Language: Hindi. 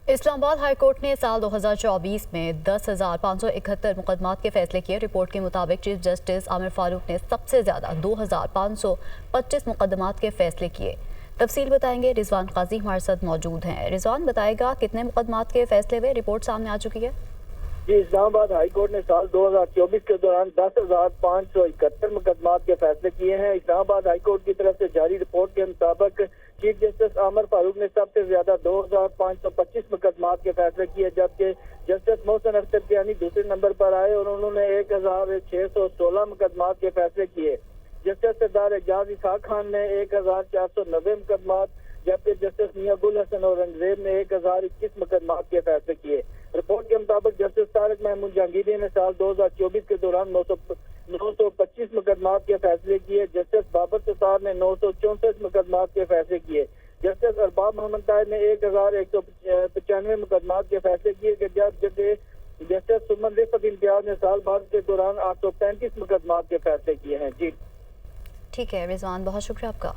इस्लामाबाद हाई कोर्ट ने साल 2024 में 10,571 मुकदमात के फैसले किए। रिपोर्ट के मुताबिक चीफ जस्टिस आमिर फारूक ने सबसे ज्यादा 2,525 मुकदमात के फैसले किए। तफसील बताएंगे रिजवान काजी हमारे साथ मौजूद हैं। रिजवान बताएगा कितने मुकदमात के फैसले हुए, रिपोर्ट सामने आ चुकी है। जी, इस्लामाबाद हाई कोर्ट ने साल 2024 के दौरान 10,571 मुकदमात के फैसले किए हैं। इस्लामाबाद हाई कोर्ट की तरफ से जारी रिपोर्ट के मुताबिक चीफ जस्टिस आमिर फारूक ने सबसे ज्यादा 2,525 मुकदमात के फैसले किए, जबकि जस्टिस मोहसिन अख्तर कियानी दूसरे नंबर पर आए और उन्होंने 1,616 मुकदमात के फैसले किए। जस्टिस सरदार एजाज इसाक खान ने 1,490 मुकदमात, जबकि जस्टिस मियां गुल हसन और औरंगजेब ने 1,021 मुकदमात के फैसले किए। रिपोर्ट के मुताबिक जस्टिस तारिक महमूद जहांगीरी ने साल 2024 के दौरान 925 मुकदमात के फैसले किए। जस्टिस बाबर सत्तार ने 964 मुकदमात के फैसले किए। जस्टिस अरबाब मोहम्मद ताहिर ने 1,195 मुकदमात के फैसले किए, जबकि जस्टिस सुमन रिफत इम्तियाज ने साल भर के दौरान 835 मुकदमात के फैसले किए हैं। जी ठीक है रिजवान, बहुत शुक्रिया आपका।